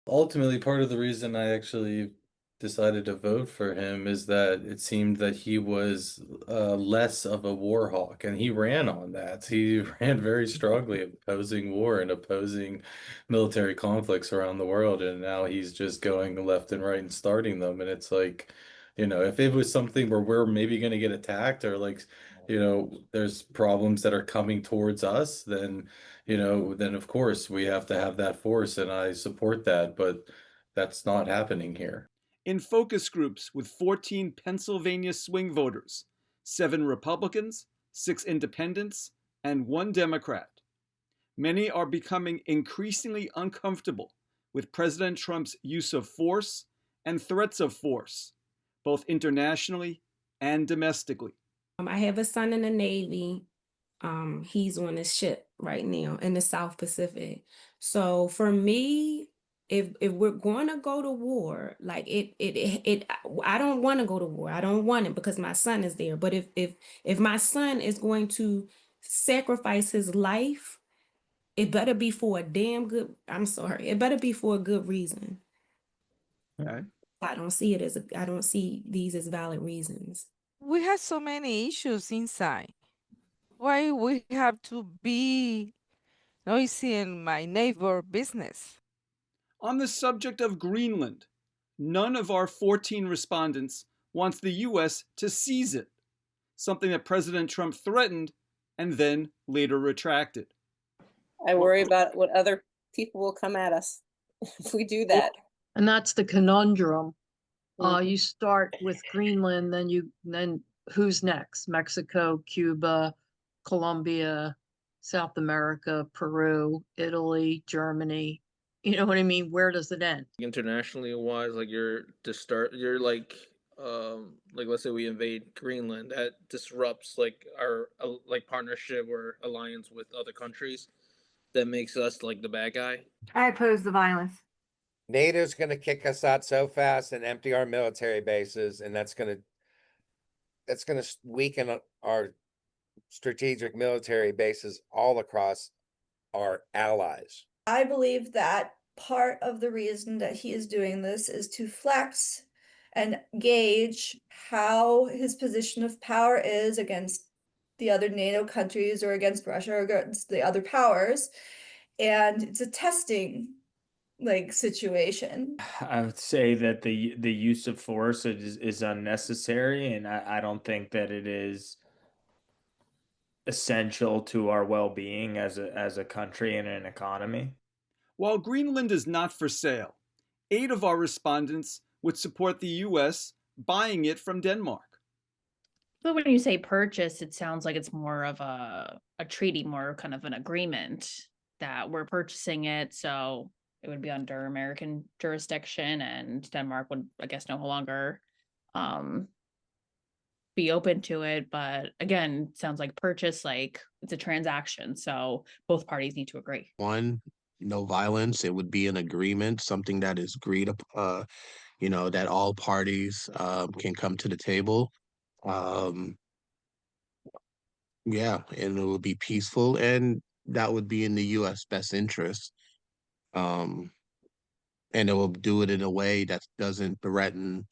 Ultimately, part of the reason I actually decided to vote for him is that it seemed that he was less of a war hawk, and he ran on that. He ran very strongly opposing war and opposing military conflicts around the world, and now he's just going left and right and starting them. And it's like, if it was something where we're maybe going to get attacked or like, there's problems that are coming towards us, then of course we have to have that force, and I support that, but that's not happening here. In focus groups with 14 Pennsylvania swing voters, 7 Republicans, 6 independents, and 1 Democrat, many are becoming increasingly uncomfortable with President Trump's use of force and threats of force, both internationally and domestically. I have a son in the Navy. He's on a ship right now in the South Pacific. So for me, if we're going to go to war, like I don't want to go to war. I don't want it because my son is there. But if my son is going to sacrifice his life, it better be for a damn good. I'm sorry, it better be for a good reason. Okay. I don't see these as valid reasons. We have so many issues inside. Why we have to be noisy in my neighbor business? On the subject of Greenland, none of our 14 respondents wants the U.S. to seize it, something that President Trump threatened and then later retracted. I worry about what other people will come at us if we do that. And that's the conundrum. Mhm. You start with Greenland, then who's next? Mexico, Cuba, Colombia, South America, Peru, Italy, Germany. You know what I mean? Where does it end? Internationally wise, like you're like let's say we invade Greenland, that disrupts like our like partnership or alliance with other countries. That makes us like the bad guy. I oppose the violence. NATO's going to kick us out so fast and empty our military bases, and that's going to weaken our strategic military bases all across our allies. I believe that part of the reason that he is doing this is to flex and gauge how his position of power is against the other NATO countries or against Russia or against the other powers. And it's a testing situation. I would say that the use of force is unnecessary, and I don't think that it is essential to our well-being as a country and an economy. While Greenland is not for sale, 8 of our respondents would support the U.S. buying it from Denmark. But when you say purchase, it sounds like it's more of a treaty, more kind of an agreement that we're purchasing it. So it would be under American jurisdiction, and Denmark would, I guess, no longer be open to it. But again, it sounds like purchase, like it's a transaction. So both parties need to agree. One, no violence. It would be an agreement, something that is agreed upon, that all parties can come to the table. Yeah, and it would be peaceful, and that would be in the U.S. best interest. And it will do it in a way that doesn't threaten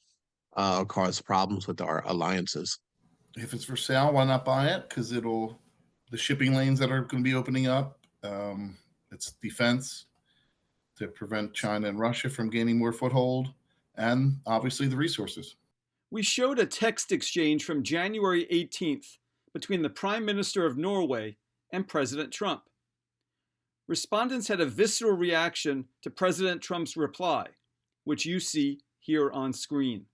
or cause problems with our alliances. If it's for sale, why not buy it? Because the shipping lanes that are going to be opening up, it's defense to prevent China and Russia from gaining more foothold, and obviously the resources. We showed a text exchange from January 18th between the Prime Minister of Norway and President Trump. Respondents had a visceral reaction to President Trump's reply, which you see here on screen.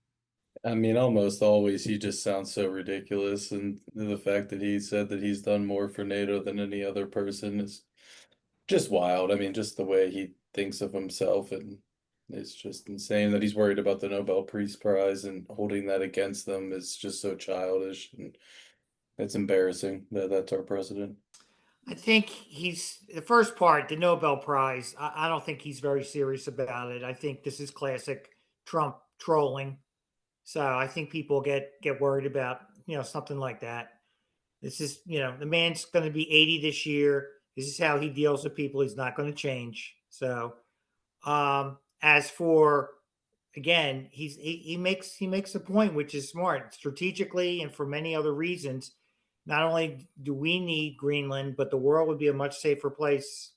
I mean, almost always he just sounds so ridiculous, and the fact that he said that he's done more for NATO than any other person is just wild. I mean, just the way he thinks of himself, and it's just insane that he's worried about the Nobel Peace Prize, and holding that against them is just so childish, and it's embarrassing that that's our president. I think he's the first part, the Nobel Prize. I don't think he's very serious about it. I think this is classic Trump trolling. So I think people get worried about, something like that. This is, the man's going to be 80 this year. This is how he deals with people. He's not going to change. So as for, again, he makes a point, which is smart strategically and for many other reasons. Not only do we need Greenland, but the world would be a much safer place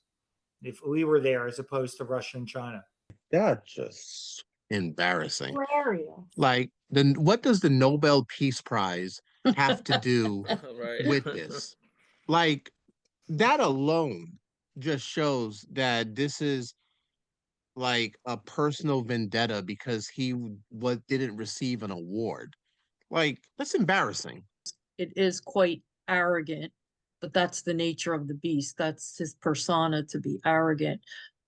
if we were there as opposed to Russia and China. That's just embarrassing. Hilarious. Like, then what does the Nobel Peace Prize have to do Right. with this? Like, that alone just shows that this is like a personal vendetta because he didn't receive an award. Like, that's embarrassing. It is quite arrogant, but that's the nature of the beast. That's his persona, to be arrogant.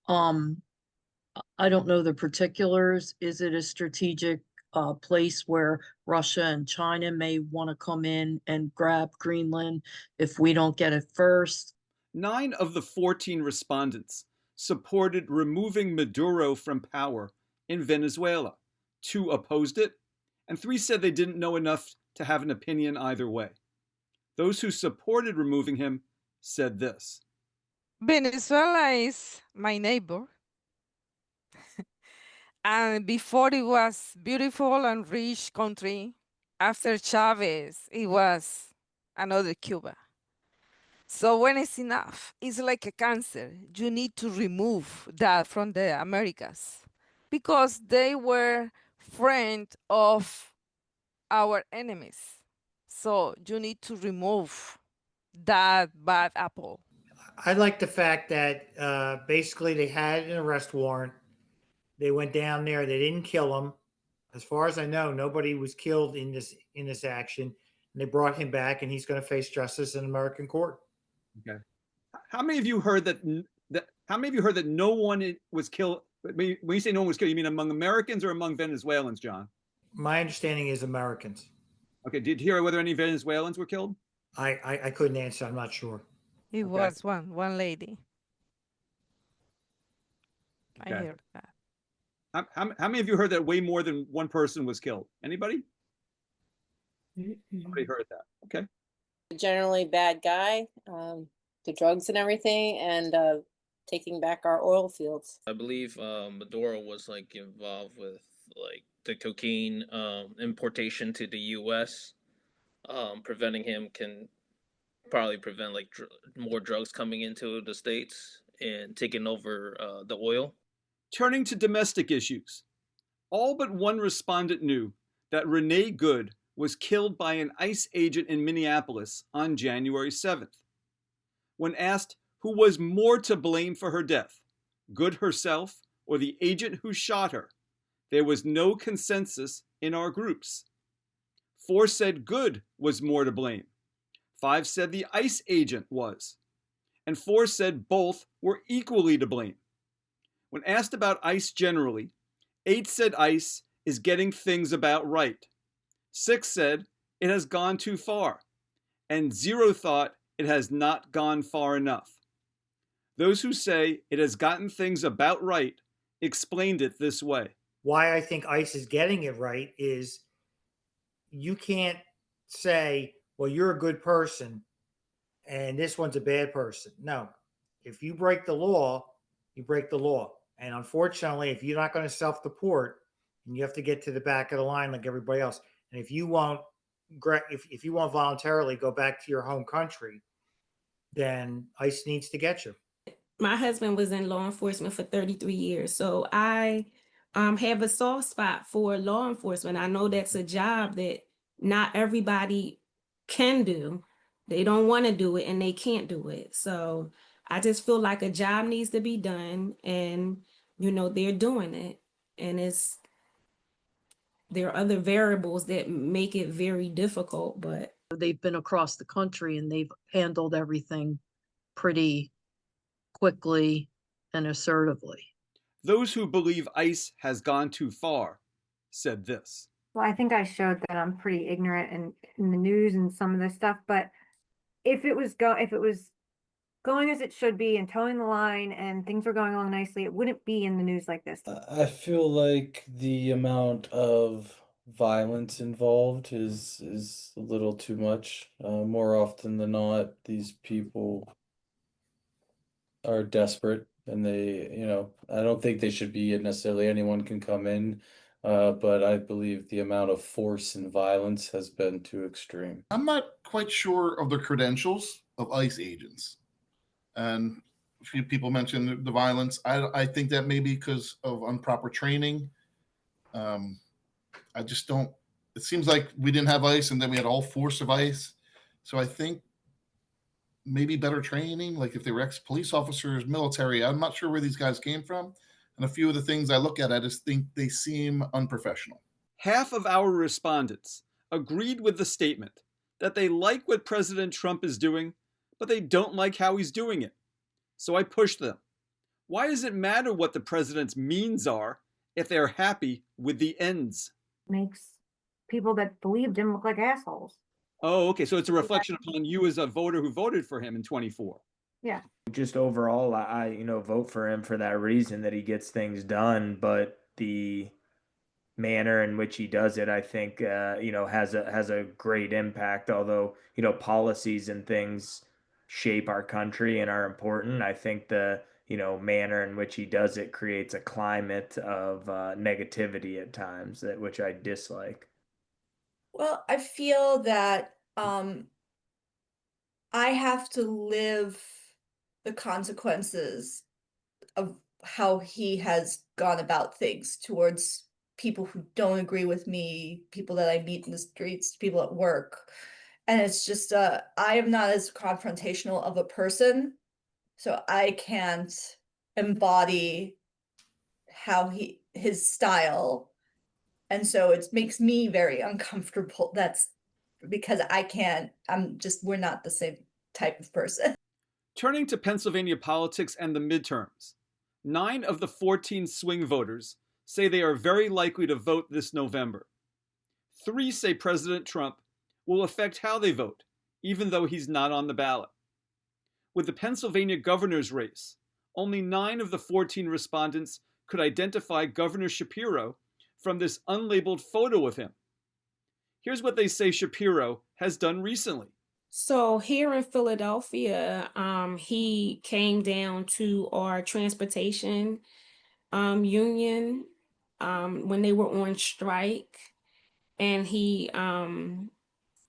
I don't know the particulars. Is it a strategic place where Russia and China may want to come in and grab Greenland if we don't get it first? 9 of the 14 respondents supported removing Maduro from power in Venezuela. 2 opposed it, and 3 said they didn't know enough to have an opinion either way. Those who supported removing him said this: Venezuela is my neighbor. And before it was beautiful and rich country, after Chavez, it was another Cuba. So when it's enough, it's like a cancer. You need to remove that from the Americas because they were friend of our enemies. So you need to remove that bad apple. I like the fact that basically they had an arrest warrant. They went down there. They didn't kill him. As far as I know, nobody was killed in this action. And they brought him back, and he's going to face justice in American court. Okay. How many of you heard that? How many of you heard that no one was killed? When you say no one was killed, you mean among Americans or among Venezuelans, John? My understanding is Americans. Okay. Did you hear whether any Venezuelans were killed? I couldn't answer. I'm not sure. It was one lady. Okay. I heard that. How many of you heard that way more than one person was killed? Anybody? Nobody heard that. Okay. Generally bad guy, the drugs and everything, and taking back our oil fields. I believe Maduro was like involved with like the cocaine importation to the U.S. Preventing him can probably prevent like more drugs coming into the States and taking over the oil. Turning to domestic issues, all but one respondent knew that Renee Good was killed by an ICE agent in Minneapolis on January 7th. When asked who was more to blame for her death, Good herself or the agent who shot her, there was no consensus in our groups. 4 said Good was more to blame. 5 said the ICE agent was. And 4 said both were equally to blame. When asked about ICE generally, 8 said ICE is getting things about right. 6 said it has gone too far. And 0 thought it has not gone far enough. Those who say it has gotten things about right explained it this way. Why I think ICE is getting it right is you can't say, well, you're a good person and this one's a bad person. No, if you break the law, you break the law. And unfortunately, if you're not going to self-deport, and you have to get to the back of the line like everybody else, and if you won't voluntarily go back to your home country, then ICE needs to get you. My husband was in law enforcement for 33 years, so I have a soft spot for law enforcement. I know that's a job that not everybody can do. They don't want to do it and they can't do it. So I just feel like a job needs to be done, and they're doing it. And there are other variables that make it very difficult, but They've been across the country and they've handled everything pretty quickly and assertively. Those who believe ICE has gone too far said this. Well, I think I showed that I'm pretty ignorant in the news and some of this stuff, but if it was going as it should be and towing the line and things were going along nicely, it wouldn't be in the news like this. I feel like the amount of violence involved is a little too much. More often than not, these people are desperate And they, I don't think they should be necessarily anyone can come in, but I believe the amount of force and violence has been too extreme. I'm not quite sure of the credentials of ICE agents. And a few people mentioned the violence. I think that may be because of improper training. I just don't, it seems like we didn't have ICE and then we had all force of ICE. So I think maybe better training, like if they were ex-police officers, military. I'm not sure where these guys came from. And a few of the things I look at, I just think they seem unprofessional. Half of our respondents agreed with the statement that they like what President Trump is doing, but they don't like how he's doing it. So I pushed them. Why does it matter what the president's means are if they're happy with the ends? Makes people that believed him look like assholes. Oh, okay. So it's a reflection upon you as a voter who voted for him in 24. Yeah. Just overall, I vote for him for that reason, that he gets things done, but the manner in which he does it, I think, has a great impact. Although, policies and things shape our country and are important, I think the manner in which he does it creates a climate of negativity at times, which I dislike. Well, I feel that I have to live the consequences of how he has gone about things towards people who don't agree with me, people that I meet in the streets, people at work. And it's just I am not as confrontational of a person, so I can't embody his style. And so it makes me very uncomfortable. That's because we're not the same type of person. Turning to Pennsylvania politics and the midterms, 9 of the 14 swing voters say they are very likely to vote this November. 3 say President Trump will affect how they vote, even though he's not on the ballot. With the Pennsylvania governor's race, only 9 of the 14 respondents could identify Governor Shapiro from this unlabeled photo of him. Here's what they say Shapiro has done recently. So here in Philadelphia, he came down to our transportation union when they were on strike, and he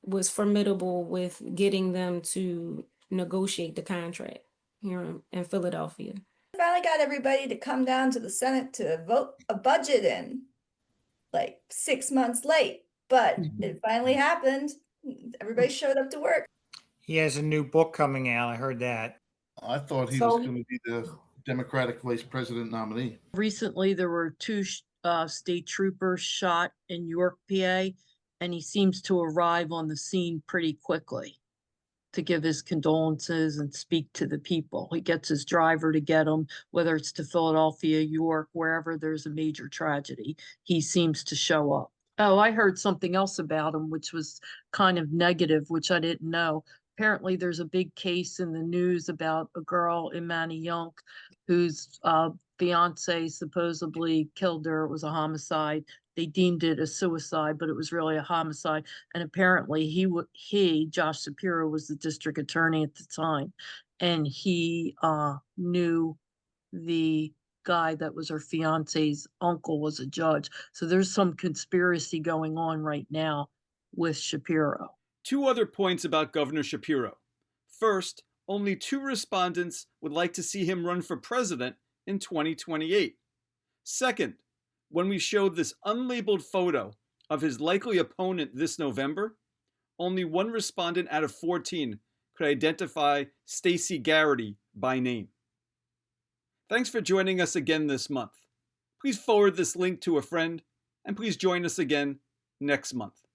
was formidable with getting them to negotiate the contract here in Philadelphia. Finally got everybody to come down to the Senate to vote a budget in, like 6 months late, but it finally happened. Everybody showed up to work. He has a new book coming out. I heard that. I thought he was going to be the Democratic vice president nominee. Recently, there were 2 state troopers shot in York, PA, and he seems to arrive on the scene pretty quickly to give his condolences and speak to the people. He gets his driver to get him, whether it's to Philadelphia, York, wherever there's a major tragedy, he seems to show up. Oh, I heard something else about him, which was kind of negative, which I didn't know. Apparently, there's a big case in the news about a girl in Manayunk whose fiance supposedly killed her. It was a homicide. They deemed it a suicide, but it was really a homicide. And apparently Josh Shapiro, was the district attorney at the time, and he knew the guy that was her fiance's uncle was a judge. So there's some conspiracy going on right now with Shapiro. 2 other points about Governor Shapiro. First, only 2 respondents would like to see him run for president in 2028. Second, when we showed this unlabeled photo of his likely opponent this November, only 1 respondent out of 14 could identify Stacey Garrity by name. Thanks for joining us again this month. Please forward this link to a friend, and please join us again next month.